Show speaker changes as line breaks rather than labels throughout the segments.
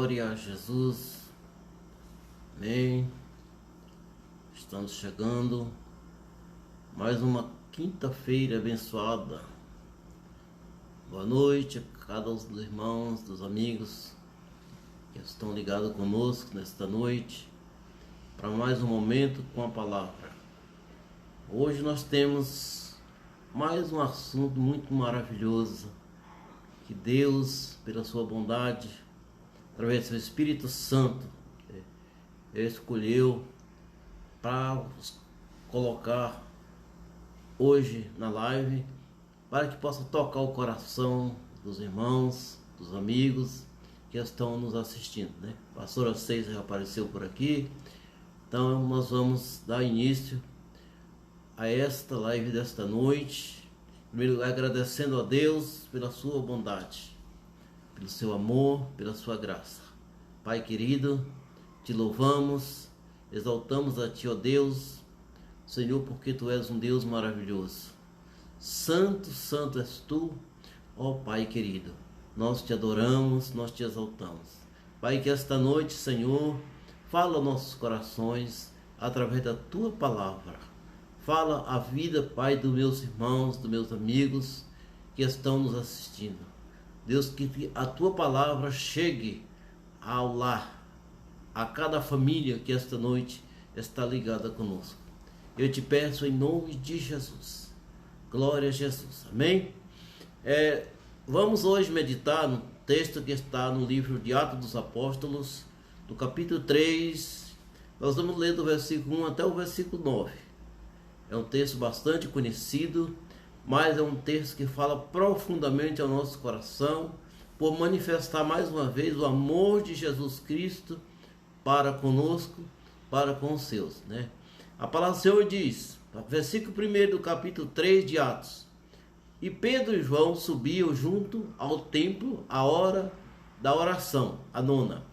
Glória a Jesus. Amém. Estamos chegando mais uma quinta-feira abençoada. Boa noite a cada um dos irmãos, dos amigos que estão ligados conosco nesta noite para mais um momento com a palavra. Hoje nós temos mais um assunto muito maravilhoso que Deus, pela sua bondade, através do seu Espírito Santo, escolheu para colocar hoje na live, para que possa tocar o coração dos irmãos, dos amigos que estão nos assistindo, né? A pastora Ceisa já apareceu por aqui, então nós vamos dar início a esta live desta noite. Em primeiro lugar, agradecendo a Deus pela sua bondade, pelo seu amor, pela sua graça. Pai querido, te louvamos, exaltamos a ti, ó Deus, Senhor, porque tu és um Deus maravilhoso. Santo, santo és tu, ó Pai querido. Nós te adoramos, nós te exaltamos. Pai, que esta noite, Senhor, fala aos nossos corações através da tua palavra. Fala a vida, Pai, dos meus irmãos, dos meus amigos que estão nos assistindo. Deus, que a tua palavra chegue ao lar, a cada família que esta noite está ligada conosco. Eu te peço em nome de Jesus. Glória a Jesus. Amém? Vamos hoje meditar no texto que está no livro de Atos dos Apóstolos, do capítulo 3. Nós vamos ler do versículo 1 até o versículo 9. É um texto bastante conhecido, mas é um texto que fala profundamente ao nosso coração, por manifestar mais uma vez o amor de Jesus Cristo para conosco, para com os seus, né? A palavra do Senhor diz, versículo 1 do capítulo 3 de Atos: E Pedro e João subiam junto ao templo à hora da oração, a nona.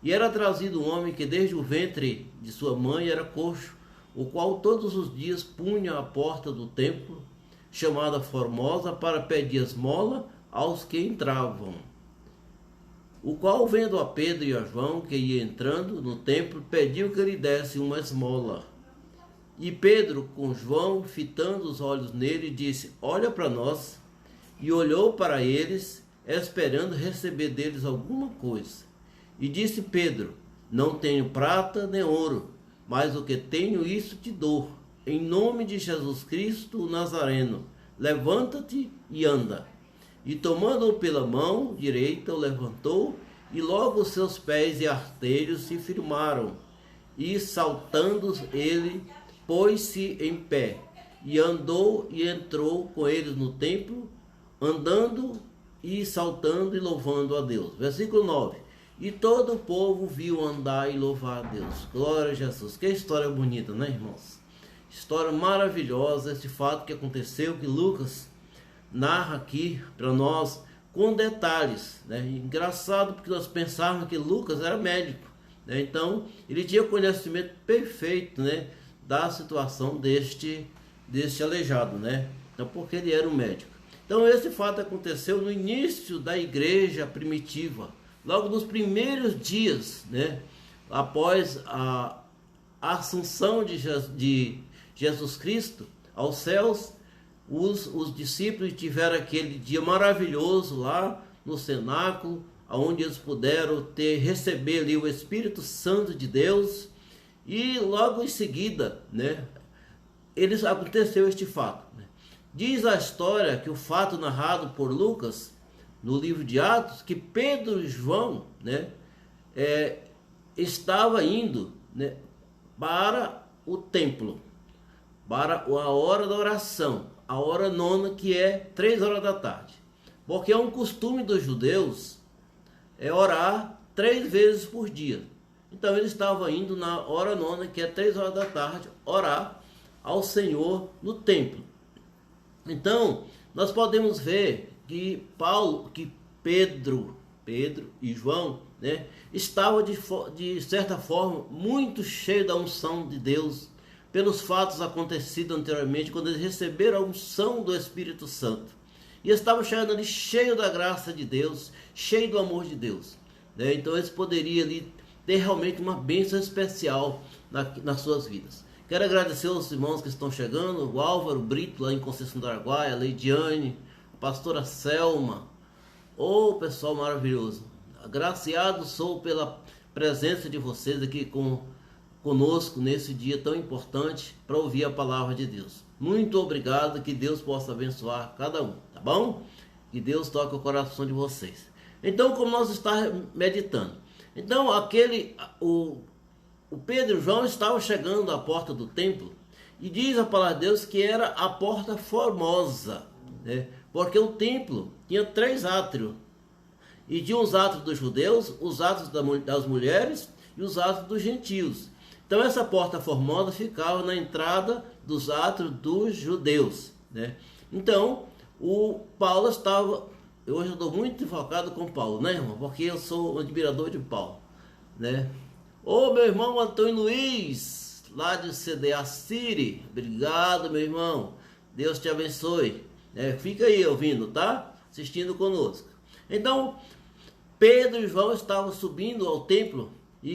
E era trazido um homem que desde o ventre de sua mãe era coxo, o qual todos os dias punha à porta do templo, chamada Formosa, para pedir esmola aos que entravam. O qual, vendo a Pedro e a João, que ia entrando no templo, pediu que lhe desse uma esmola. E Pedro, com João, fitando os olhos nele, disse: Olha para nós. E olhou para eles, esperando receber deles alguma coisa. E disse Pedro: Não tenho prata nem ouro, mas o que tenho, isso te dou. Em nome de Jesus Cristo, o Nazareno, levanta-te e anda. E tomando-o pela mão direita, o levantou, e logo os seus pés e artelhos se firmaram. E saltando ele, pôs-se em pé, e andou e entrou com eles no templo, andando e saltando e louvando a Deus. Versículo 9. E todo o povo viu andar e louvar a Deus. Glória a Jesus. Que história bonita, né, irmãos? História maravilhosa, esse fato que aconteceu, que Lucas narra aqui para nós com detalhes, né? Engraçado, porque nós pensávamos que Lucas era médico, né? Então ele tinha conhecimento perfeito, né, da situação deste aleijado, né? Então, porque ele era um médico. Então esse fato aconteceu no início da igreja primitiva, logo nos primeiros dias, né, após a assunção de Jesus Cristo aos céus. Os discípulos tiveram aquele dia maravilhoso lá no cenáculo, onde eles puderam receber ali o Espírito Santo de Deus. E logo em seguida, né, aconteceu este fato, né? Diz a história que o fato narrado por Lucas no livro de Atos, que Pedro e João, né, estava indo, né, para o templo, para a hora da oração, a hora nona, que é 3 horas da tarde. Porque é um costume dos judeus orar 3 vezes por dia. Então ele estava indo na hora nona, que é 3 horas da tarde, orar ao Senhor no templo. Então nós podemos ver que Pedro e João, né, estavam de certa forma muito cheios da unção de Deus, pelos fatos acontecidos anteriormente, quando eles receberam a unção do Espírito Santo. E estavam chegando ali cheio da graça de Deus, cheio do amor de Deus. né? Então eles poderiam ali ter realmente uma bênção especial nas suas vidas. Quero agradecer aos irmãos que estão chegando, o Álvaro Brito lá em Conceição do Araguaia, a Leidiane, a pastora Selma, pessoal maravilhoso. Agraciado sou pela presença de vocês aqui conosco nesse dia tão importante para ouvir a palavra de Deus. Muito obrigado, que Deus possa abençoar cada um, tá bom? Que Deus toque o coração de vocês. Então, como nós estamos meditando, então o Pedro e João estavam chegando à porta do templo e diz a palavra de Deus que era a porta formosa, né? Porque o templo tinha 3 átrios, e tinha os átrios dos judeus, os átrios das mulheres e os átrios dos gentios. Então essa porta formosa ficava na entrada dos átrios dos judeus, né? Então o Paulo estava, hoje eu estou muito focado com Paulo, né, irmão? Porque eu sou um admirador de Paulo, né? Meu irmão Antônio Luiz, lá de CDA City, obrigado, meu irmão, Deus te abençoe, fica aí ouvindo, tá? Assistindo conosco. Então Pedro e João estavam subindo ao templo e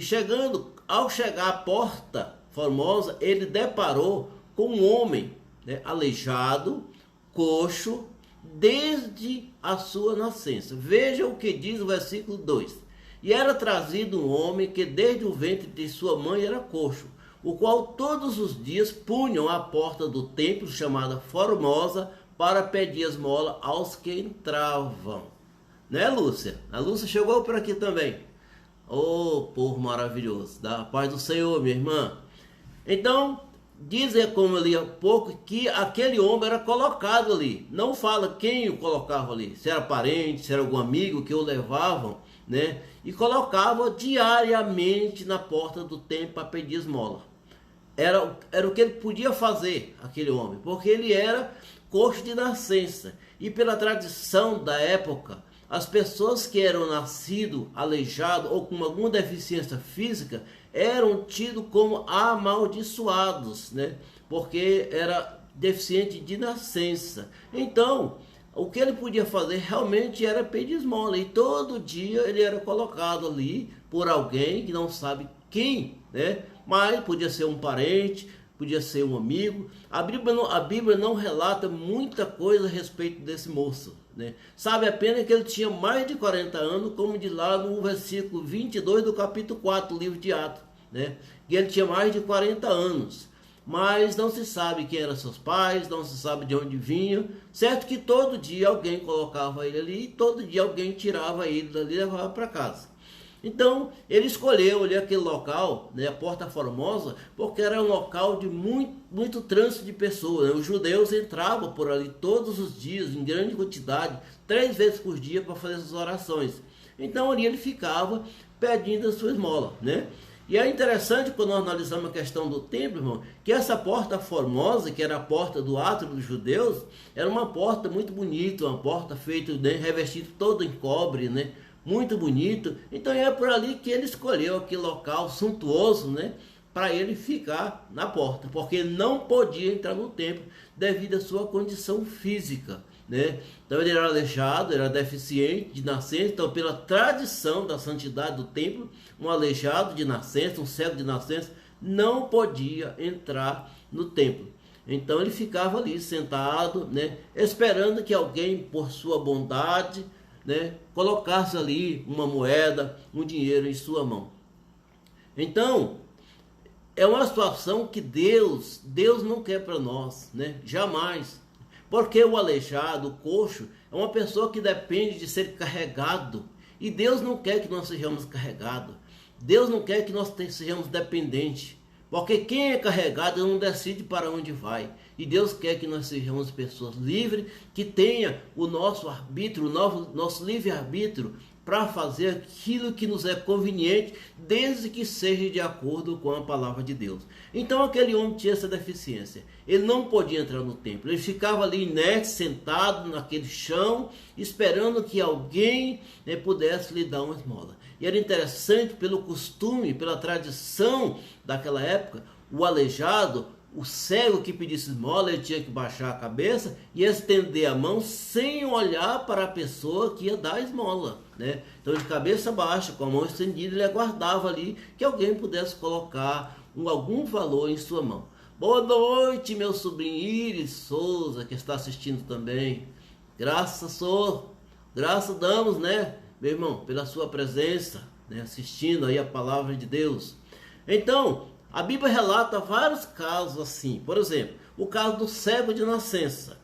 ao chegar à porta formosa, ele deparou com um homem, né, aleijado, coxo, desde a sua nascença. Veja o que diz o versículo 2. E era trazido um homem que desde o ventre de sua mãe era coxo, o qual todos os dias punham à porta do templo chamada Formosa para pedir esmola aos que entravam. Né, Lúcia? A Lúcia chegou por aqui também. Povo maravilhoso, da paz do Senhor, minha irmã. Então, dizem, como eu li há pouco, que aquele homem era colocado ali. Não fala quem o colocava ali, se era parente, se era algum amigo que o levavam, né? E colocava diariamente na porta do templo para pedir esmola. Era o que ele podia fazer, aquele homem, porque ele era coxo de nascença. E pela tradição da época, as pessoas que eram nascidos aleijados ou com alguma deficiência física eram tidos como amaldiçoados, né? Porque era deficiente de nascença. Então, o que ele podia fazer realmente era pedir esmola. E todo dia ele era colocado ali por alguém que não sabe quem, né? Mas podia ser um parente, podia ser um amigo. A Bíblia não relata muita coisa a respeito desse moço, né? Sabe apenas que ele tinha mais de 40 anos, como diz lá no versículo 22 do capítulo 4 do livro de Atos, né? Que ele tinha mais de 40 anos. Mas não se sabe quem eram seus pais, não se sabe de onde vinham. Certo que todo dia alguém colocava ele ali, e todo dia alguém tirava ele dali e levava para casa. Então ele escolheu ali aquele local, né, a Porta Formosa, porque era um local de muito trânsito de pessoas, né? Os judeus entravam por ali todos os dias, em grande quantidade, 3 vezes por dia para fazer essas orações. Então ali ele ficava pedindo a sua esmola, né? E é interessante quando nós analisamos a questão do templo, irmão, que essa porta formosa, que era a porta do átrio dos judeus, era uma porta muito bonita, uma porta feita, né, revestida toda em cobre, né? Muito bonito. Então é por ali que ele escolheu aquele local suntuoso, né, para ele ficar na porta, porque não podia entrar no templo devido à sua condição física, né? Então ele era aleijado, era deficiente de nascença. Então, pela tradição da santidade do templo, um aleijado de nascença, um cego de nascença, não podia entrar no templo. Então ele ficava ali sentado, né, esperando que alguém, por sua bondade, né, colocasse ali uma moeda, um dinheiro em sua mão. Então é uma situação que Deus não quer para nós, né? Jamais. Porque o aleijado, o coxo, é uma pessoa que depende de ser carregado. E Deus não quer que nós sejamos carregados. Deus não quer que nós sejamos dependentes. Porque quem é carregado não decide para onde vai. E Deus quer que nós sejamos pessoas livres, que tenha o nosso arbítrio, o nosso livre-arbítrio, para fazer aquilo que nos é conveniente, desde que seja de acordo com a palavra de Deus. Então aquele homem tinha essa deficiência. Ele não podia entrar no templo. Ele ficava ali inerte, sentado naquele chão, esperando que alguém, né, pudesse lhe dar uma esmola. E era interessante, pelo costume, pela tradição daquela época, o aleijado, o cego que pedisse esmola, ele tinha que baixar a cabeça e estender a mão sem olhar para a pessoa que ia dar a esmola, né? Então, de cabeça baixa, com a mão estendida, ele aguardava ali que alguém pudesse colocar algum valor em sua mão. Boa noite, meu sobrinho Iris Souza, que está assistindo também. Graças damos, né, meu irmão, pela sua presença, né, assistindo aí a palavra de Deus. Então, a Bíblia relata vários casos assim. Por exemplo, o caso do cego de nascença.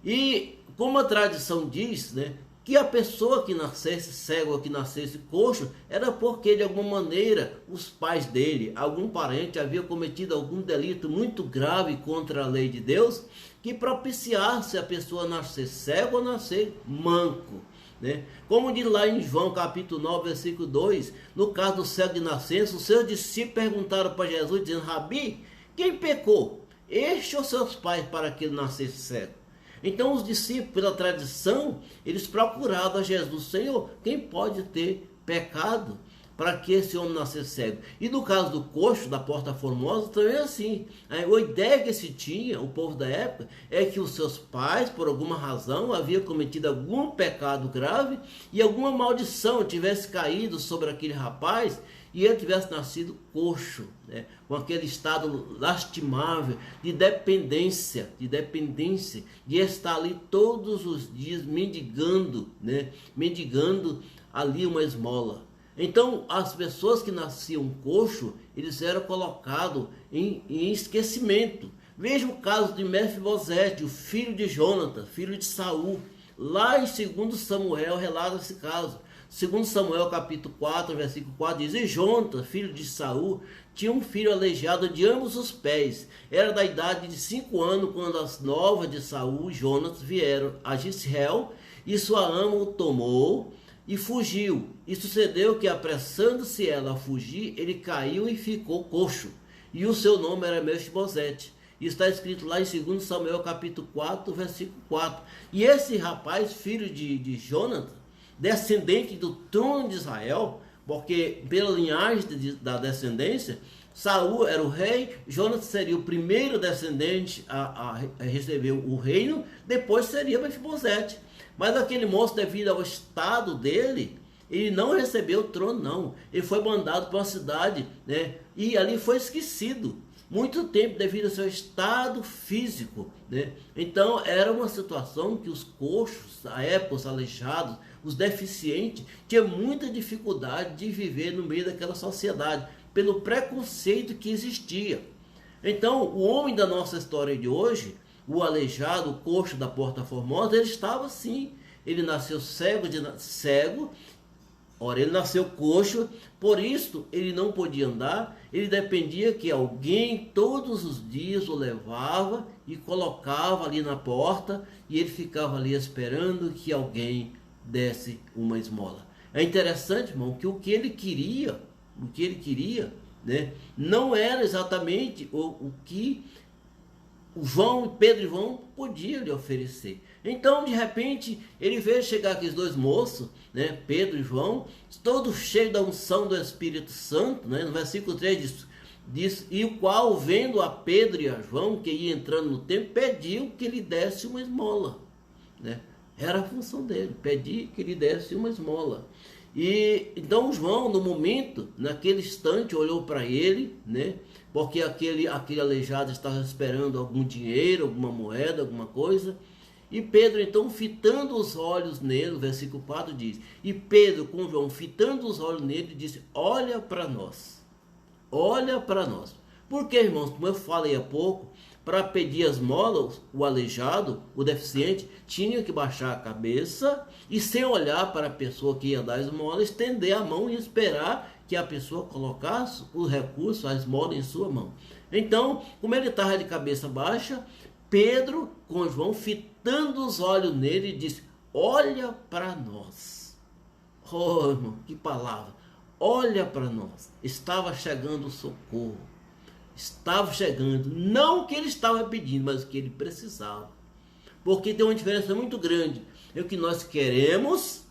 E como a tradição diz, né, que a pessoa que nascesse cego ou que nascesse coxo era porque de alguma maneira os pais dele, algum parente havia cometido algum delito muito grave contra a lei de Deus, que propiciasse a pessoa nascer cego ou nascer manco, né? Como diz lá em João capítulo 9, versículo 2, no caso do cego de nascença, os seus discípulos perguntaram para Jesus, dizendo: Rabi, quem pecou? Este ou seus pais para que ele nascesse cego? Então os discípulos, pela tradição, eles procuravam a Jesus: Senhor, quem pode ter pecado para que esse homem nascesse cego? E no caso do coxo, da Porta Formosa, também é assim. A ideia que se tinha, o povo da época, é que os seus pais, por alguma razão, haviam cometido algum pecado grave e alguma maldição tivesse caído sobre aquele rapaz e ele tivesse nascido coxo, né? Com aquele estado lastimável de dependência, de estar ali todos os dias mendigando, né? Mendigando ali uma esmola. Então, as pessoas que nasciam coxo, eles eram colocados em esquecimento. Veja o caso de Mefibosete, o filho de Jonathan, filho de Saul. Lá em 2 Samuel relata esse caso. 2 Samuel capítulo 4, versículo 4 diz: E Jonathan, filho de Saul, tinha um filho aleijado de ambos os pés. Era da idade de 5 anos quando as novas de Saul e Jonatas vieram a Gisrael, e sua ama o tomou e fugiu. E sucedeu que, apressando-se ela a fugir, ele caiu e ficou coxo. E o seu nome era Mefibosete. Isso está escrito lá em 2 Samuel capítulo 4, versículo 4. E esse rapaz, filho de Jonathan, descendente do trono de Israel, porque pela linhagem da descendência, Saul era o rei, Jonathan seria o primeiro descendente a receber o reino, depois seria Mefibosete. Mas aquele moço, devido ao estado dele, ele não recebeu o trono, não. Ele foi mandado para uma cidade, né? E ali foi esquecido muito tempo devido ao seu estado físico, né? Então era uma situação que os coxos, à época, os aleijados, os deficientes, tinham muita dificuldade de viver no meio daquela sociedade, pelo preconceito que existia. Então o homem da nossa história de hoje, o aleijado, o coxo da Porta Formosa, ele estava assim. Ele nasceu cego, ora, ele nasceu coxo, por isso ele não podia andar, ele dependia que alguém todos os dias o levava e colocava ali na porta, e ele ficava ali esperando que alguém desse uma esmola. É interessante, irmão, que o que ele queria, né, não era exatamente o que o Pedro e João podiam lhe oferecer. Então, de repente, ele veio chegar aqueles dois moços, né, Pedro e João, todos cheios da unção do Espírito Santo, né, no versículo 3 diz, e o qual, vendo a Pedro e a João, que ia entrando no templo, pediu que lhe desse uma esmola, né? Era a função dele, pedir que lhe desse uma esmola. E então João, no momento, naquele instante, olhou para ele, né? Porque aquele aleijado estava esperando algum dinheiro, alguma moeda, alguma coisa. E Pedro, então, fitando os olhos nele, o versículo 4 diz, e Pedro, com João, fitando os olhos nele, disse: olha para nós, olha para nós. Porque, irmãos, como eu falei há pouco, para pedir as esmolas, o aleijado, o deficiente, tinha que baixar a cabeça e, sem olhar para a pessoa que ia dar a esmola, estender a mão e esperar que a pessoa colocasse o recurso, a esmola, em sua mão. Então, como ele estava de cabeça baixa, Pedro, com João, fitando os olhos nele, disse: olha para nós. Oh, irmão, que palavra! Olha para nós. Estava chegando o socorro. Estava chegando, não o que ele estava pedindo, mas o que ele precisava. Porque tem uma diferença muito grande entre o que nós queremos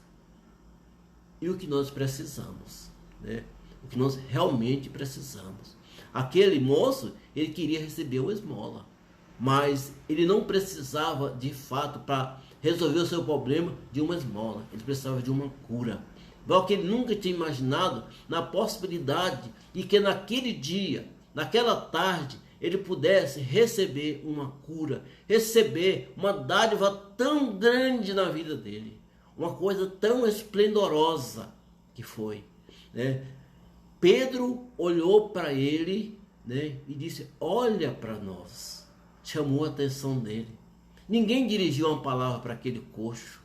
e o que nós precisamos, né? O que nós realmente precisamos. Aquele moço, ele queria receber uma esmola, mas ele não precisava de fato para resolver o seu problema de uma esmola, ele precisava de uma cura. Igual que ele nunca tinha imaginado na possibilidade de que naquele dia, naquela tarde, ele pudesse receber uma cura, receber uma dádiva tão grande na vida dele, uma coisa tão esplendorosa que foi, né? Pedro olhou para ele, né, e disse: olha para nós. Chamou a atenção dele. Ninguém dirigiu uma palavra para aquele coxo,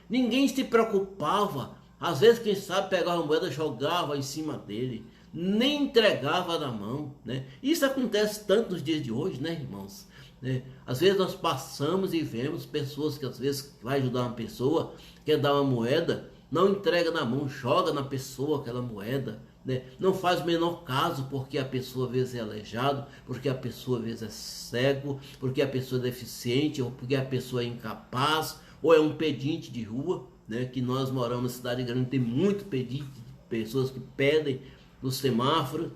ninguém se preocupava. Às vezes, quem sabe, pegava a moeda, jogava em cima dele, nem entregava na mão, né? Isso acontece tanto nos dias de hoje, né, irmãos? Né? Às vezes nós passamos e vemos pessoas que às vezes vai ajudar uma pessoa, quer dar uma moeda, não entrega na mão, joga na pessoa aquela moeda, né? Não faz o menor caso, porque a pessoa às vezes é aleijado, porque a pessoa às vezes é cego, porque a pessoa é deficiente, ou porque a pessoa é incapaz, ou é um pedinte de rua, né? Que nós moramos na cidade grande, tem muito pedinte, pessoas que pedem no semáforo.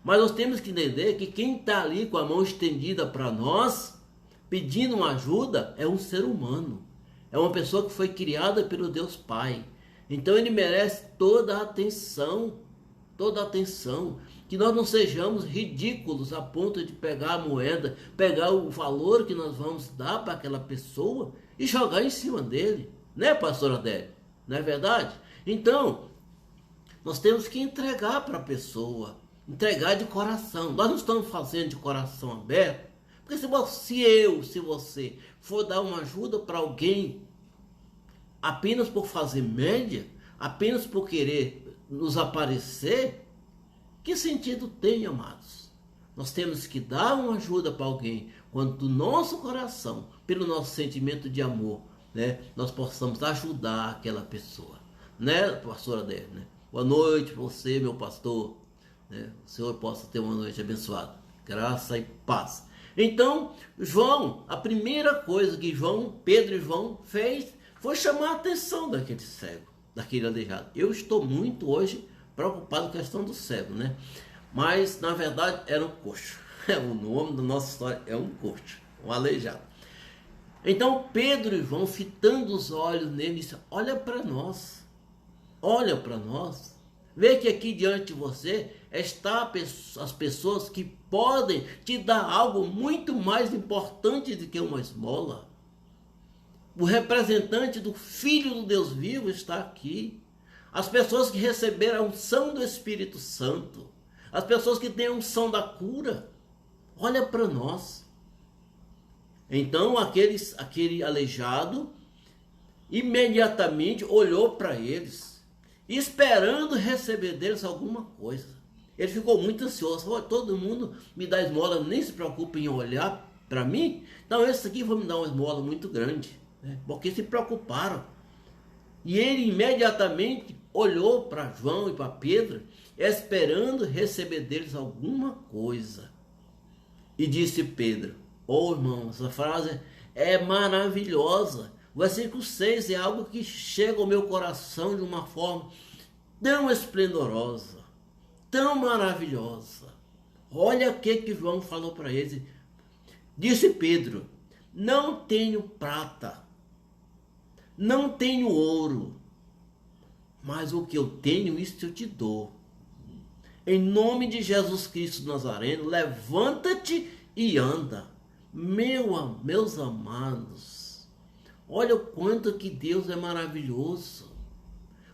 Mas nós temos que entender que quem está ali com a mão estendida para nós, pedindo uma ajuda, é um ser humano. É uma pessoa que foi criada pelo Deus Pai. Então ele merece toda a atenção. Toda a atenção. Que nós não sejamos ridículos a ponto de pegar a moeda, pegar o valor que nós vamos dar para aquela pessoa e jogar em cima dele. Né, pastor Adélio? Não é verdade? Então, nós temos que entregar para a pessoa. Entregar de coração. Nós não estamos fazendo de coração aberto. Porque se você for dar uma ajuda para alguém apenas por fazer média, apenas por querer nos aparecer, que sentido tem, amados? Nós temos que dar uma ajuda para alguém quando do nosso coração, pelo nosso sentimento de amor, né, nós possamos ajudar aquela pessoa. Né, pastor Adélio? Né? Boa noite para você, meu pastor. Né? O Senhor possa ter uma noite abençoada. Graça e paz. Então, João, a primeira coisa que Pedro e João fez foi chamar a atenção daquele cego, daquele aleijado. Eu estou muito hoje preocupado com a questão do cego, né? Mas, na verdade, era um coxo. O nome da nossa história é um coxo, um aleijado. Então, Pedro e João, fitando os olhos nele, disse: olha para nós, olha para nós. Vê que aqui diante de você está as pessoas que podem te dar algo muito mais importante do que uma esmola. O representante do Filho do Deus vivo está aqui. As pessoas que receberam a unção do Espírito Santo. As pessoas que têm a unção da cura. Olha para nós. Então aquele aleijado imediatamente olhou para eles, esperando receber deles alguma coisa. Ele ficou muito ansioso. Falou: todo mundo me dá esmola, nem se preocupa em olhar para mim. Então esse aqui vai me dar uma esmola muito grande, né? Porque se preocuparam. E ele imediatamente olhou para João e para Pedro, esperando receber deles alguma coisa. E disse Pedro: oh, irmão, essa frase é maravilhosa. O versículo 6 é algo que chega ao meu coração de uma forma tão esplendorosa, tão maravilhosa. Olha o que João falou para eles. Disse Pedro: não tenho prata, não tenho ouro, mas o que eu tenho, isso eu te dou. Em nome de Jesus Cristo Nazareno, levanta-te e anda. Meus amados, olha o quanto que Deus é maravilhoso,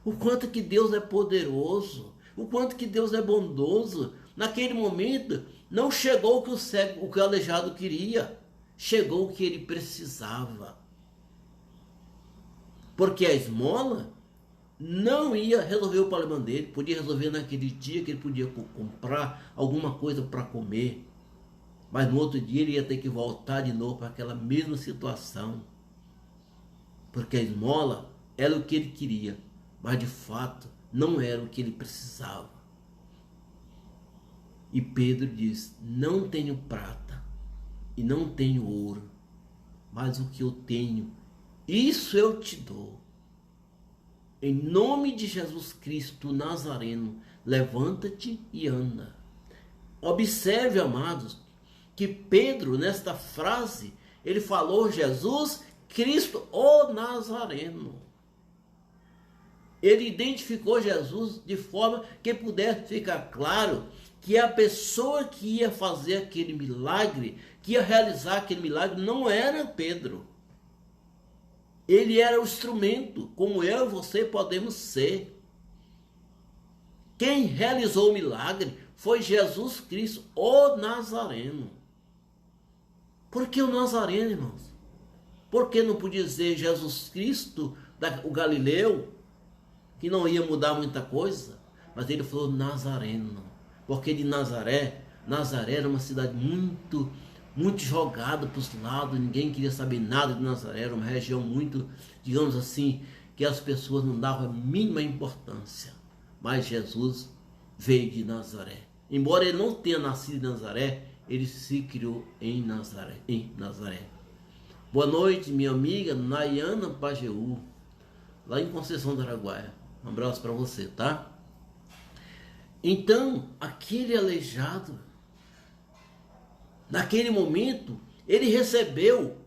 o quanto que Deus é poderoso, o quanto que Deus é bondoso. Naquele momento, não chegou o que o que o aleijado queria, chegou o que ele precisava. Porque a esmola não ia resolver o problema dele, podia resolver naquele dia que ele podia comprar alguma coisa para comer. Mas no outro dia ele ia ter que voltar de novo para aquela mesma situação. Porque a esmola era o que ele queria, mas de fato não era o que ele precisava. E Pedro diz: não tenho prata e não tenho ouro, mas o que eu tenho, isso eu te dou. Em nome de Jesus Cristo Nazareno, levanta-te e anda. Observe, amados, que Pedro, nesta frase, ele falou Jesus Cristo, o Nazareno. Ele identificou Jesus de forma que pudesse ficar claro que a pessoa que ia fazer aquele milagre, que ia realizar aquele milagre, não era Pedro. Ele era o instrumento, como eu e você podemos ser. Quem realizou o milagre foi Jesus Cristo, o Nazareno. Por que o Nazareno, irmãos? Por que não podia dizer Jesus Cristo, o Galileu, que não ia mudar muita coisa? Mas ele falou Nazareno, porque de Nazaré era uma cidade muito jogada para os lados, ninguém queria saber nada de Nazaré, era uma região muito, digamos assim, que as pessoas não davam a mínima importância. Mas Jesus veio de Nazaré. Embora ele não tenha nascido em Nazaré, ele se criou em Nazaré. Boa noite, minha amiga Nayana Pajeú, lá em Conceição do Araguaia. Um abraço para você, tá? Então, aquele aleijado, naquele momento, ele recebeu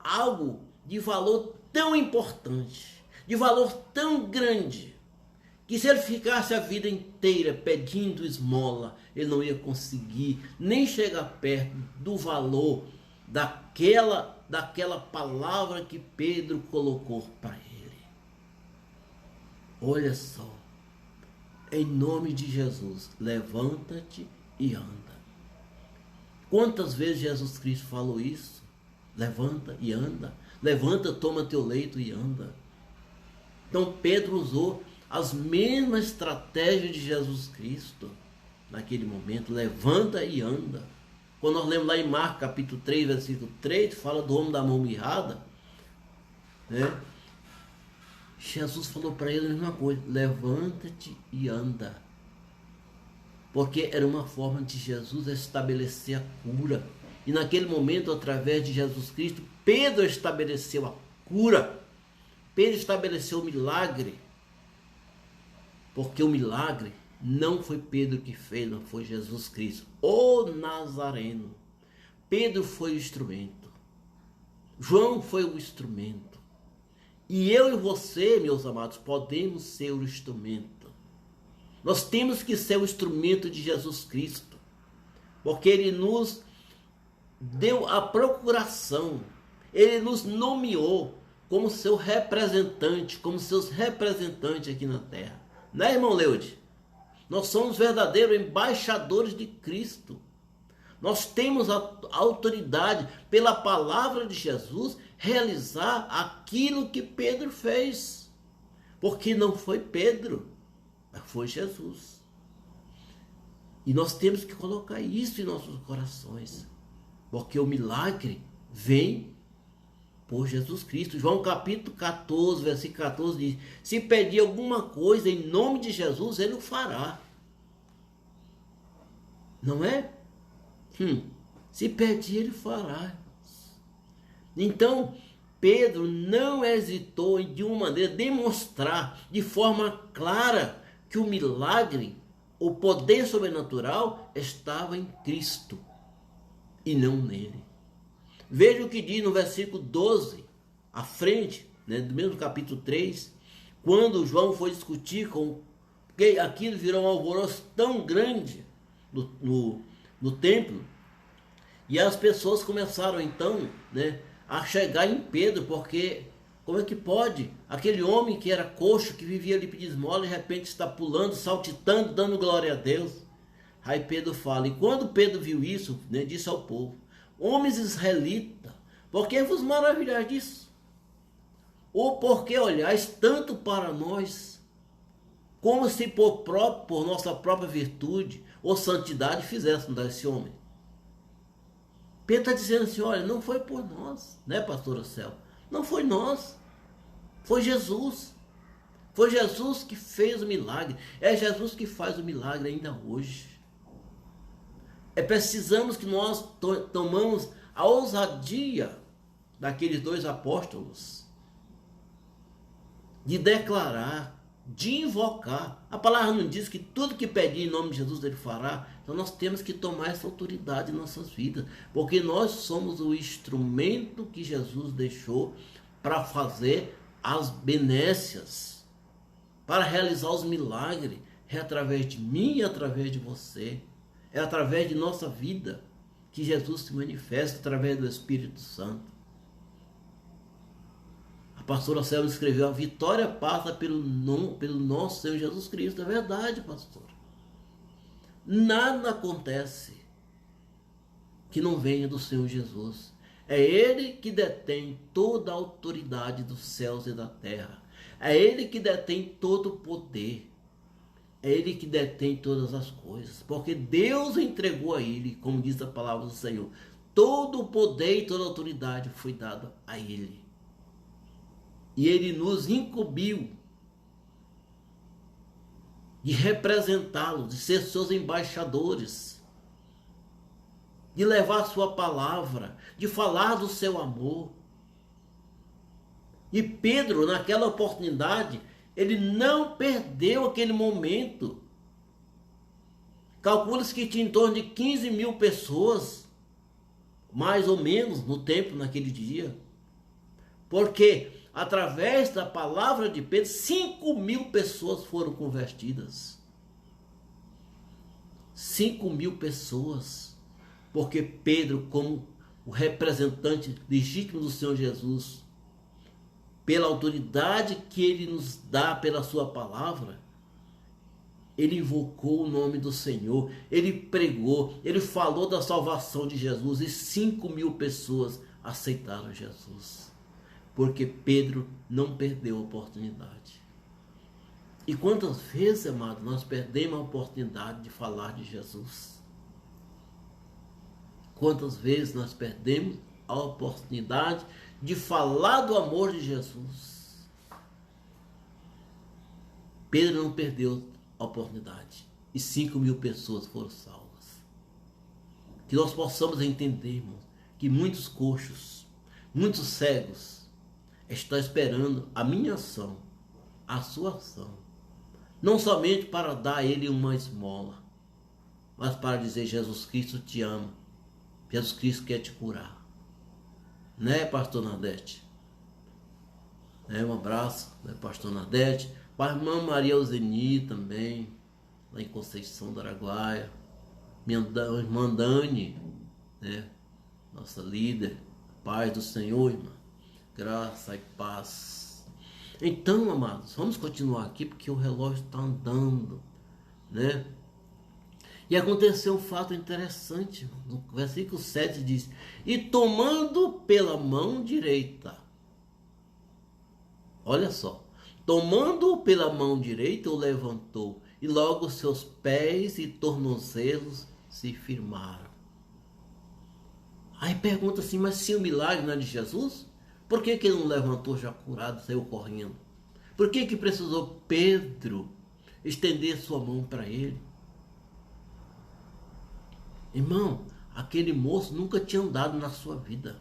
algo de valor tão importante, de valor tão grande, que se ele ficasse a vida inteira pedindo esmola, ele não ia conseguir nem chegar perto do valor daquela palavra que Pedro colocou para ele. Olha só, em nome de Jesus, levanta-te e anda. Quantas vezes Jesus Cristo falou isso? Levanta e anda. Levanta, toma teu leito e anda. Então Pedro usou as mesmas estratégias de Jesus Cristo naquele momento. Levanta e anda. Quando nós lemos lá em Marcos capítulo 3, versículo 3, fala do homem da mão mirrada, né? Jesus falou para ele a mesma coisa: levanta-te e anda. Porque era uma forma de Jesus estabelecer a cura. E naquele momento, através de Jesus Cristo, Pedro estabeleceu a cura. Pedro estabeleceu o milagre. Porque o milagre não foi Pedro que fez, não foi Jesus Cristo, o Nazareno. Pedro foi o instrumento. João foi o instrumento. E eu e você, meus amados, podemos ser o instrumento. Nós temos que ser o instrumento de Jesus Cristo, porque Ele nos deu a procuração, Ele nos nomeou como seu representante, como seus representantes aqui na terra. Né, irmão Leude? Nós somos verdadeiros embaixadores de Cristo. Nós temos a autoridade, pela palavra de Jesus, realizar aquilo que Pedro fez. Porque não foi Pedro, mas foi Jesus. E nós temos que colocar isso em nossos corações. Porque o milagre vem por Jesus Cristo. João capítulo 14, versículo 14 diz: se pedir alguma coisa em nome de Jesus, Ele o fará. Não é? Se pedir, Ele fará. Então, Pedro não hesitou em, de uma maneira, demonstrar de forma clara que o milagre, o poder sobrenatural, estava em Cristo e não nele. Veja o que diz no versículo 12, à frente, né, do mesmo capítulo 3, quando João foi discutir porque aquilo virou um alvoroço tão grande no templo, e as pessoas começaram então, né, a chegar em Pedro, porque como é que pode aquele homem que era coxo, que vivia ali pedindo esmola, de repente está pulando, saltitando, dando glória a Deus? Aí Pedro fala, e quando Pedro viu isso, né, disse ao povo: homens israelitas, por que vos maravilhais disso? Ou por que olhais tanto para nós, como se por nossa própria virtude ou santidade fizéssemos desse homem? Pedro está dizendo assim: olha, não foi por nós, né, pastora Céu? Não foi nós, foi Jesus. Foi Jesus que fez o milagre. É Jesus que faz o milagre ainda hoje. Precisamos que nós tomamos a ousadia daqueles dois apóstolos de declarar de invocar. A palavra não diz que tudo que pedir em nome de Jesus ele fará. Então nós temos que tomar essa autoridade em nossas vidas, porque nós somos o instrumento que Jesus deixou para fazer as benécias, para realizar os milagres. É através de mim e através de você. É através de nossa vida que Jesus se manifesta, através do Espírito Santo. A pastora Selma escreveu: a vitória passa pelo nosso Senhor Jesus Cristo. É verdade, pastor. Nada acontece que não venha do Senhor Jesus. É Ele que detém toda a autoridade dos céus e da terra. É Ele que detém todo o poder. É Ele que detém todas as coisas. Porque Deus entregou a Ele, como diz a palavra do Senhor, todo o poder e toda a autoridade foi dado a Ele. E Ele nos incumbiu de representá-lo, de ser seus embaixadores, de levar a sua palavra, de falar do seu amor. E Pedro, naquela oportunidade, ele não perdeu aquele momento. Calcula-se que tinha em torno de 15 mil pessoas, mais ou menos, no templo naquele dia. Porque através da palavra de Pedro, 5 mil pessoas foram convertidas. 5 mil pessoas. Porque Pedro, como o representante legítimo do Senhor Jesus, pela autoridade que ele nos dá pela sua palavra, ele invocou o nome do Senhor, ele pregou, ele falou da salvação de Jesus e 5 mil pessoas aceitaram Jesus. Porque Pedro não perdeu a oportunidade. E quantas vezes, amado, nós perdemos a oportunidade de falar de Jesus? Quantas vezes nós perdemos a oportunidade de falar do amor de Jesus? Pedro não perdeu a oportunidade. E 5 mil pessoas foram salvas. Que nós possamos entender, irmãos, que muitos coxos, muitos cegos, está esperando a minha ação, a sua ação. Não somente para dar a ele uma esmola, mas para dizer: Jesus Cristo te ama. Jesus Cristo quer te curar. Né, pastor Nadete? Um abraço, né, pastor Nadete. Para a irmã Maria Euseni também, lá em Conceição do Araguaia. Minha irmã Dani, né, nossa líder. Paz do Senhor, irmã. Graça e paz. Então, amados, vamos continuar aqui porque o relógio está andando, né? E aconteceu um fato interessante. No versículo 7 diz: e tomando pela mão direita. Olha só. Tomando-o pela mão direita, o levantou, e logo seus pés e tornozelos se firmaram. Aí pergunta assim: mas se o milagre não é de Jesus? Por que ele não levantou já curado, saiu correndo? Por que precisou Pedro estender sua mão para ele? Irmão, aquele moço nunca tinha andado na sua vida.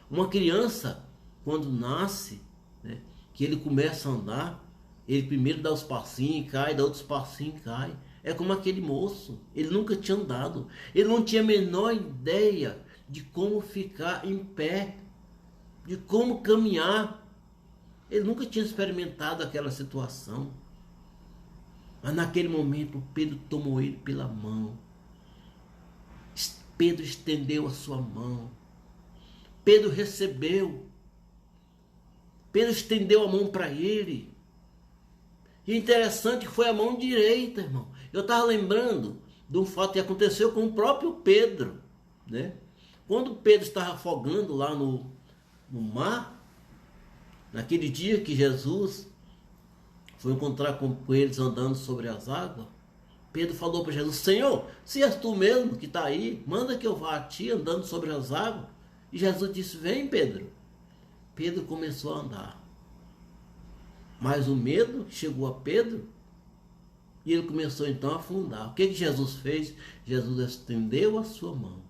Uma criança, quando nasce, né, que ele começa a andar, ele primeiro dá os passinhos e cai, dá outros passinhos e cai. É como aquele moço, ele nunca tinha andado. Ele não tinha a menor ideia de como ficar em pé, de como caminhar. Ele nunca tinha experimentado aquela situação. Mas naquele momento Pedro tomou ele pela mão. Pedro estendeu a sua mão. Pedro recebeu. Pedro estendeu a mão para ele. E interessante que foi a mão direita, irmão. Eu estava lembrando de um fato que aconteceu com o próprio Pedro, né? Quando Pedro estava afogando lá no mar, naquele dia que Jesus foi encontrar com eles andando sobre as águas, Pedro falou para Jesus: Senhor, se és tu mesmo que está aí, manda que eu vá a ti andando sobre as águas. E Jesus disse: vem, Pedro. Pedro começou a andar. Mas o medo chegou a Pedro e ele começou então a afundar. O que Jesus fez? Jesus estendeu a sua mão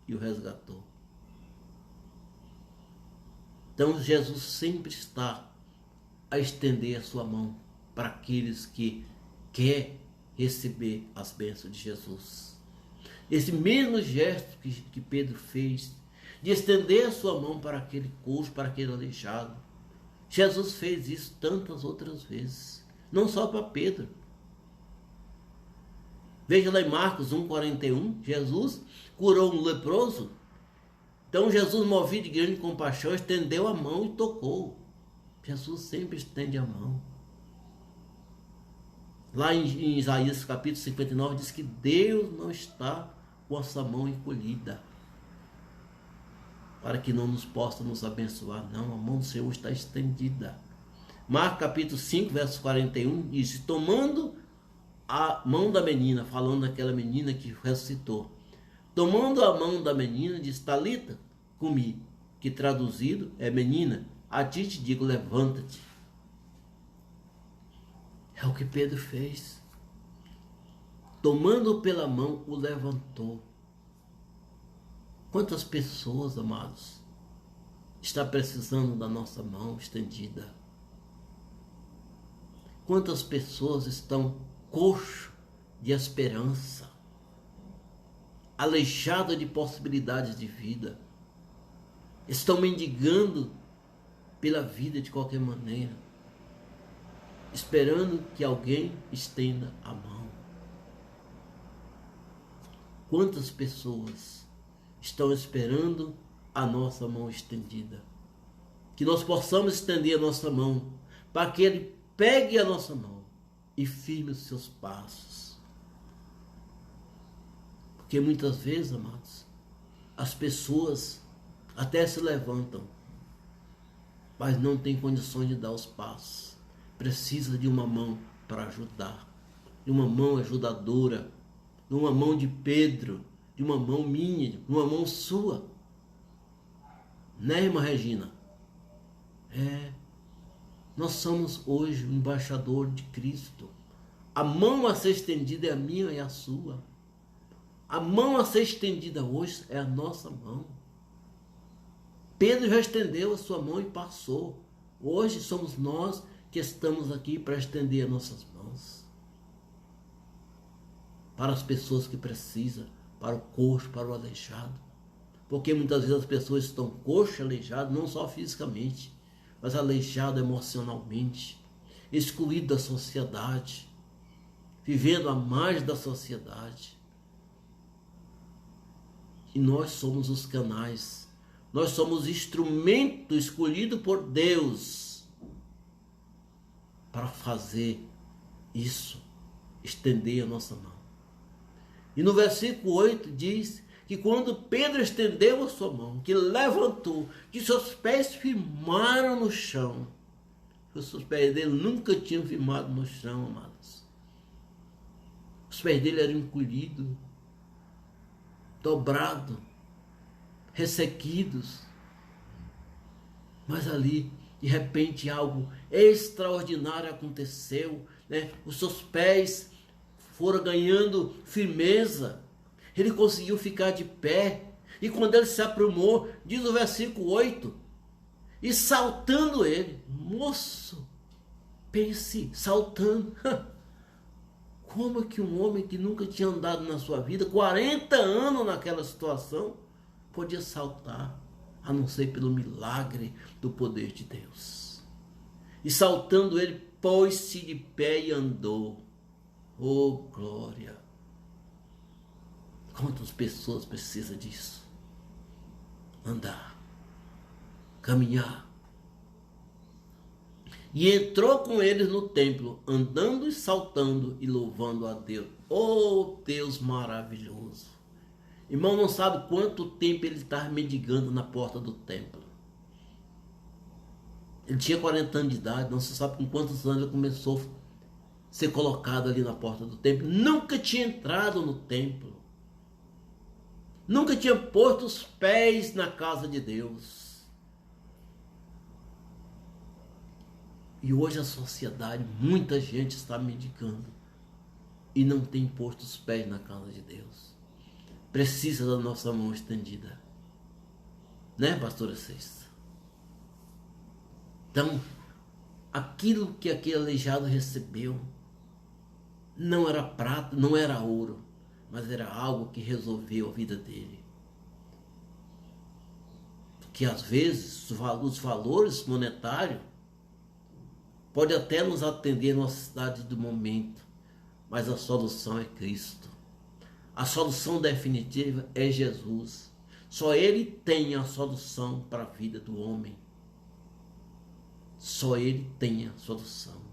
e o resgatou. Então Jesus sempre está a estender a sua mão para aqueles que quer receber as bênçãos de Jesus. Esse mesmo gesto que Pedro fez, de estender a sua mão para aquele coxo, para aquele aleijado, Jesus fez isso tantas outras vezes, não só para Pedro. Veja lá em Marcos 1,41, Jesus curou um leproso. Então Jesus, movido de grande compaixão, estendeu a mão e tocou. Jesus sempre estende a mão. Lá em Isaías capítulo 59 diz que Deus não está com a sua mão encolhida, para que não nos possa nos abençoar. Não, a mão do Senhor está estendida. Marcos capítulo 5, verso 41 diz: tomando a mão da menina, falando daquela menina que ressuscitou, tomando a mão da menina, diz: Talita, cumi, que traduzido é: menina, a ti te digo, levanta-te. É o que Pedro fez. Tomando pela mão, o levantou. Quantas pessoas, amados, está precisando da nossa mão estendida? Quantas pessoas estão coxo de esperança, aleijado de possibilidades de vida, estão mendigando pela vida de qualquer maneira, esperando que alguém estenda a mão. Quantas pessoas estão esperando a nossa mão estendida? Que nós possamos estender a nossa mão para que Ele pegue a nossa mão e firme os seus passos. Porque muitas vezes, amados, as pessoas até se levantam, mas não têm condições de dar os passos. Precisa de uma mão para ajudar, de uma mão ajudadora, de uma mão de Pedro, de uma mão minha, de uma mão sua. Né, irmã Regina? Nós somos hoje o embaixador de Cristo. A mão a ser estendida é a minha e a sua. A mão a ser estendida hoje é a nossa mão. Pedro já estendeu a sua mão e passou. Hoje somos nós que estamos aqui para estender as nossas mãos para as pessoas que precisam, para o coxo, para o aleijado. Porque muitas vezes as pessoas estão coxo, aleijado, não só fisicamente, mas aleijado emocionalmente, excluído da sociedade, vivendo à margem da sociedade. E nós somos os canais, nós somos instrumento escolhido por Deus para fazer isso, estender a nossa mão. E no versículo 8 diz que quando Pedro estendeu a sua mão, que levantou, que seus pés firmaram no chão. Os pés dele nunca tinham firmado no chão, amados. Os pés dele eram encolhidos, dobrados, ressequidos. Mas ali, de repente, algo extraordinário aconteceu, né? Os seus pés foram ganhando firmeza. Ele conseguiu ficar de pé. E quando ele se aprumou, diz o versículo 8, e saltando ele, moço, pense, saltando. Como que um homem que nunca tinha andado na sua vida, 40 anos naquela situação, podia saltar, a não ser pelo milagre do poder de Deus? E saltando ele, pôs-se de pé e andou. Oh, glória! Quantas pessoas precisam disso? Andar, caminhar. E entrou com eles no templo, andando e saltando e louvando a Deus. Oh, Deus maravilhoso! Irmão, não sabe quanto tempo ele estava mendigando na porta do templo. Ele tinha 40 anos de idade, não se sabe com quantos anos ele começou a ser colocado ali na porta do templo. Nunca tinha entrado no templo. Nunca tinha posto os pés na casa de Deus. E hoje a sociedade, muita gente está mendigando e não tem posto os pés na casa de Deus. Precisa da nossa mão estendida. Né, pastora Sexta? Então, aquilo que aquele aleijado recebeu não era prata, não era ouro, mas era algo que resolveu a vida dele. Porque às vezes os valores monetários podem até nos atender na necessidade do momento, mas a solução é Cristo. A solução definitiva é Jesus. Só Ele tem a solução para a vida do homem. Só Ele tem a solução.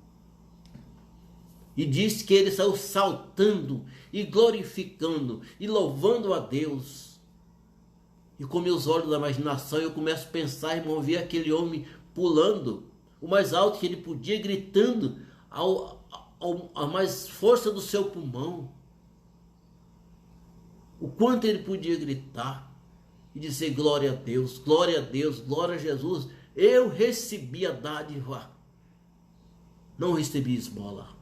E diz que ele saiu saltando e glorificando e louvando a Deus. E com meus olhos da imaginação eu começo a pensar, irmão, ver aquele homem pulando o mais alto que ele podia, gritando a mais força do seu pulmão. O quanto ele podia gritar e dizer glória a Deus, glória a Deus, glória a Jesus. Eu recebi a dádiva, não recebi esmola.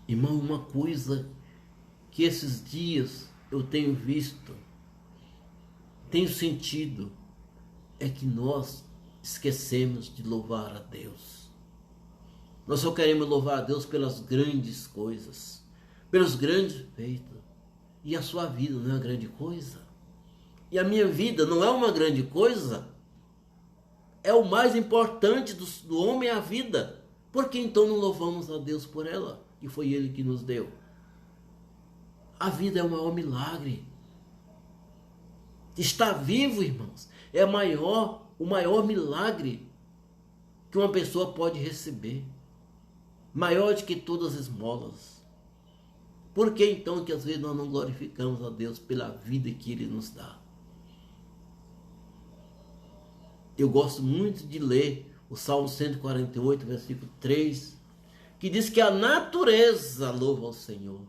Irmão, uma coisa que esses dias eu tenho visto, tenho sentido, é que nós esquecemos de louvar a Deus. Nós só queremos louvar a Deus pelas grandes coisas, pelos grandes feitos. E a sua vida não é uma grande coisa? E a minha vida não é uma grande coisa? É o mais importante do homem, a vida. Por que então não louvamos a Deus por ela? Que foi Ele que nos deu. A vida é o maior milagre. Estar vivo, irmãos, é o maior milagre que uma pessoa pode receber. Maior do que todas as esmolas. Por que então que às vezes nós não glorificamos a Deus pela vida que Ele nos dá? Eu gosto muito de ler o Salmo 148, versículo 3, que diz que a natureza louva ao Senhor.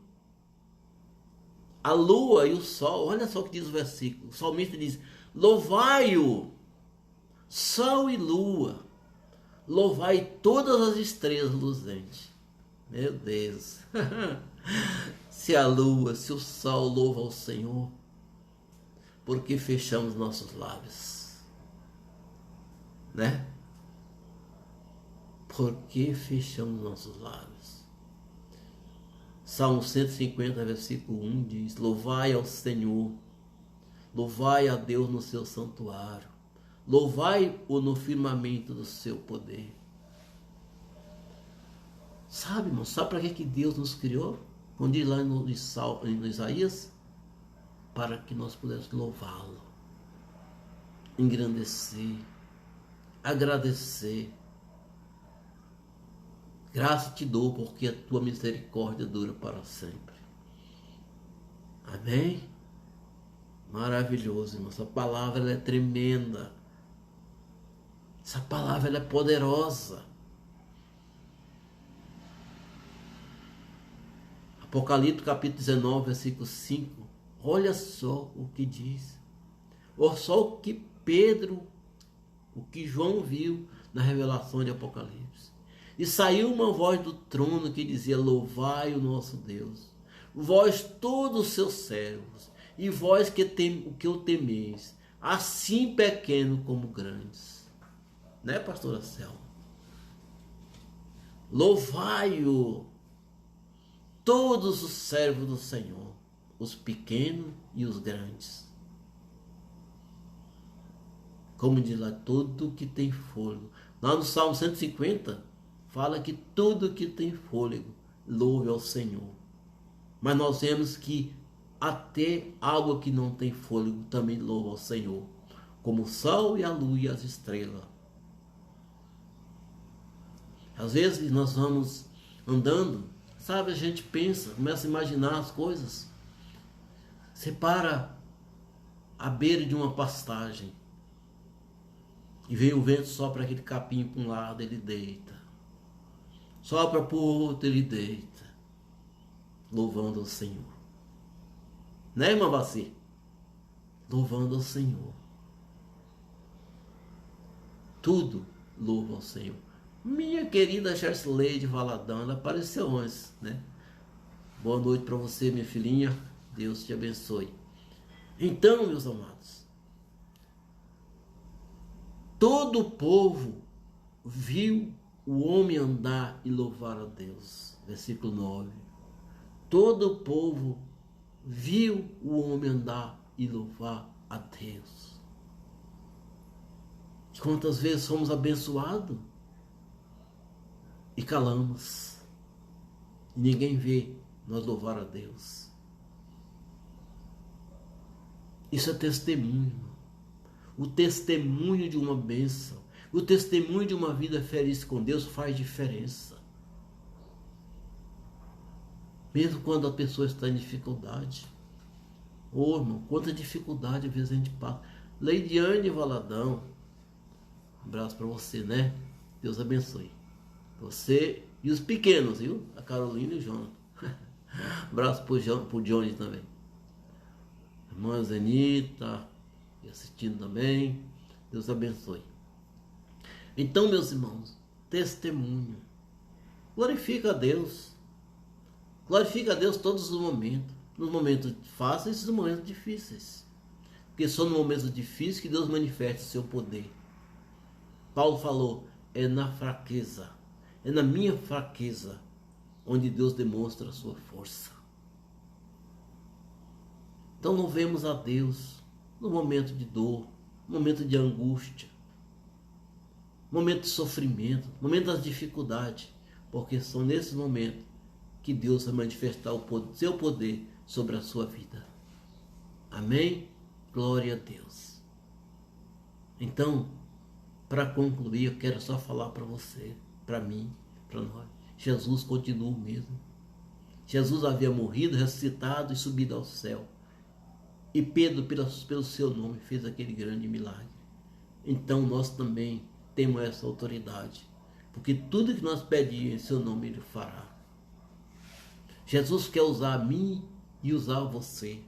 A lua e o sol, olha só o que diz o versículo. O salmista diz: louvai-o, sol e lua, louvai todas as estrelas luzentes. Meu Deus! Se a lua, se o sol louva ao Senhor, por que fechamos nossos lábios? Né? Por que fechamos nossos lábios? Salmo 150, versículo 1 diz: louvai ao Senhor, louvai a Deus no seu santuário, louvai-o no firmamento do seu poder. Sabe, irmão, sabe para que Deus nos criou? Quando diz lá no Isaías, para que nós pudéssemos louvá-lo, engrandecer, agradecer. Graça te dou, porque a tua misericórdia dura para sempre. Amém? Maravilhoso, irmão. Essa palavra ela é tremenda. Essa palavra ela é poderosa. Apocalipse capítulo 19, versículo 5. Olha só o que diz. Olha só o que o que João viu na revelação de Apocalipse. E saiu uma voz do trono que dizia: louvai o nosso Deus, vós todos os seus servos, e vós que o temeis, assim pequeno como grandes. Né, pastora Selma? Louvai-o, todos os servos do Senhor, os pequenos e os grandes. Como diz lá, tudo que tem fôlego. Lá no Salmo 150, fala que tudo que tem fôlego louve ao Senhor. Mas nós vemos que até algo que não tem fôlego também louva ao Senhor, como o sol e a lua e as estrelas. Às vezes nós vamos andando, sabe, a gente pensa, começa a imaginar as coisas. Você para à beira de uma pastagem e vem o vento, sopra aquele capim para um lado, ele deita. Sopra para o outro, ele deita. Louvando ao Senhor. Né, irmã Vaci? Louvando ao Senhor. Tudo louva ao Senhor. Minha querida Chersleide Valadão, ela apareceu antes, né? Boa noite para você, minha filhinha. Deus te abençoe. Então, meus amados, Todo o povo viu o homem andar e louvar a Deus. Versículo 9. Todo o povo viu o homem andar e louvar a Deus. Quantas vezes somos abençoados e calamos, e ninguém vê nós louvar a Deus. Isso é testemunho. O testemunho de uma bênção, o testemunho de uma vida feliz com Deus faz diferença. Mesmo quando a pessoa está em dificuldade. Ô irmão, quanta dificuldade às vezes a gente passa. Leidiane Valadão, um abraço para você, né? Deus abençoe. Você e os pequenos, viu? A Carolina e o Jonathan. Um abraço pro Johnny também. Irmã Zenita, assistindo também. Deus abençoe. Então, meus irmãos, testemunho. Glorifica a Deus. Glorifica a Deus todos os momentos. Nos momentos fáceis e nos momentos difíceis. Porque só no momento difícil que Deus manifesta o seu poder. Paulo falou, é na fraqueza. É na minha fraqueza onde Deus demonstra a sua força. Então louvemos a Deus no momento de dor, no momento de angústia, no momento de sofrimento, no momento das dificuldades, porque são nesses momentos que Deus vai manifestar o seu poder sobre a sua vida. Amém? Glória a Deus. Então, para concluir, eu quero só falar para você, para mim, para nós. Jesus continua o mesmo. Jesus havia morrido, ressuscitado e subido ao céu. E Pedro, pelo seu nome, fez aquele grande milagre. Então nós também temos essa autoridade. Porque tudo que nós pedimos em seu nome, Ele fará. Jesus quer usar a mim e usar você.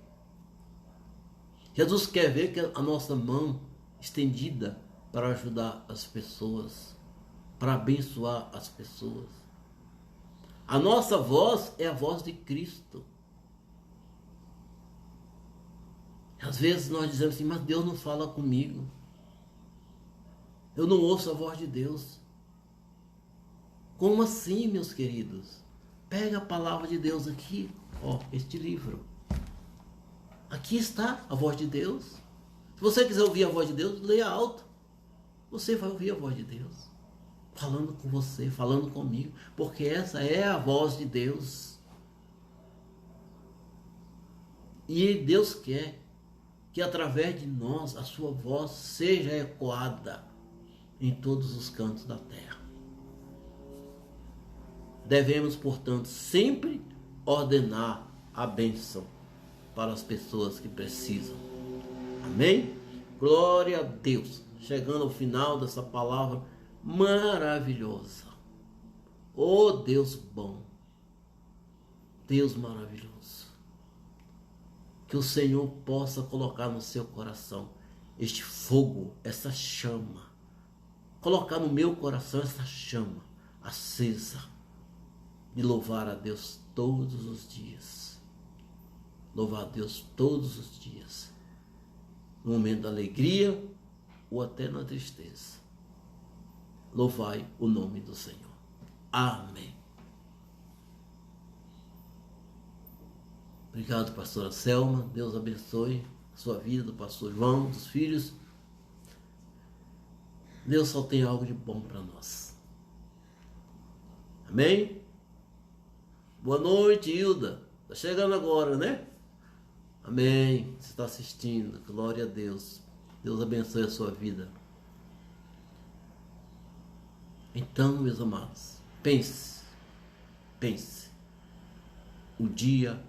Jesus quer ver que a nossa mão estendida para ajudar as pessoas, para abençoar as pessoas. A nossa voz é a voz de Cristo. Às vezes nós dizemos assim, mas Deus não fala comigo. Eu não ouço a voz de Deus. Como assim, meus queridos? Pega a palavra de Deus aqui, ó, este livro. Aqui está a voz de Deus. Se você quiser ouvir a voz de Deus, leia alto. Você vai ouvir a voz de Deus. Falando com você, falando comigo. Porque essa é a voz de Deus. E Deus quer que através de nós a sua voz seja ecoada em todos os cantos da terra. Devemos, portanto, sempre ordenar a bênção para as pessoas que precisam. Amém? Glória a Deus. Chegando ao final dessa palavra maravilhosa. Oh Deus bom. Deus maravilhoso. Que o Senhor possa colocar no seu coração este fogo, essa chama. Colocar no meu coração essa chama acesa de louvar a Deus todos os dias. Louvar a Deus todos os dias. No momento da alegria ou até na tristeza. Louvai o nome do Senhor. Amém. Obrigado, pastora Selma. Deus abençoe a sua vida, do pastor João, dos filhos. Deus só tem algo de bom para nós. Amém? Boa noite, Hilda. Está chegando agora, né? Amém. Você está assistindo. Glória a Deus. Deus abençoe a sua vida. Então, meus amados, pense. O dia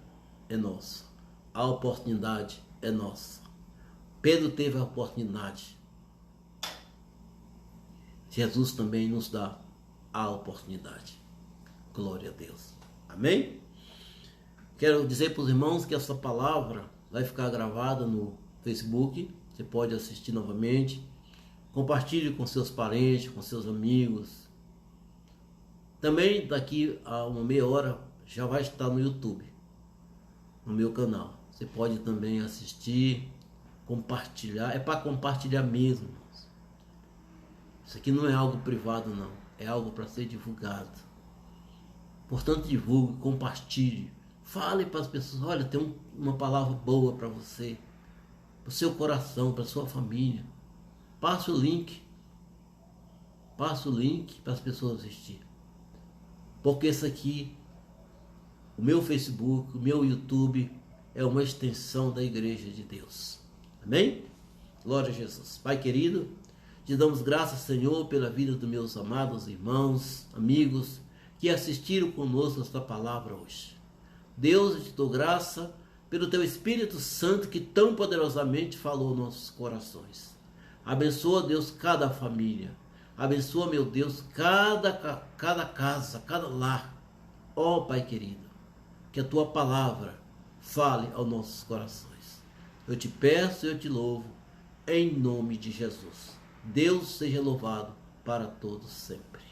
é nosso. A oportunidade é nossa. Pedro teve a oportunidade. Jesus também nos dá a oportunidade. Glória a Deus. Amém? Quero dizer para os irmãos que essa palavra vai ficar gravada no Facebook. Você pode assistir novamente. Compartilhe com seus parentes, com seus amigos. Também daqui a uma meia hora já vai estar no YouTube, no meu canal. Você pode também assistir, compartilhar. É para compartilhar mesmo. Isso aqui não é algo privado, não. É algo para ser divulgado. Portanto, divulgue, compartilhe. Fale para as pessoas, olha, tem uma palavra boa para você. Para o seu coração, para a sua família. Passe o link. Passe o link para as pessoas assistirem. Porque isso aqui, o meu Facebook, o meu YouTube, é uma extensão da Igreja de Deus. Amém? Glória a Jesus. Pai querido, te damos graças, Senhor, pela vida dos meus amados irmãos, amigos, que assistiram conosco esta palavra hoje. Deus, eu te dou graça pelo teu Espírito Santo que tão poderosamente falou aos nossos corações. Abençoa, Deus, cada família. Abençoa, meu Deus, cada casa, cada lar. Ó Pai querido, que a tua palavra fale aos nossos corações. Eu te peço e eu te louvo, em nome de Jesus. Deus seja louvado para todos sempre.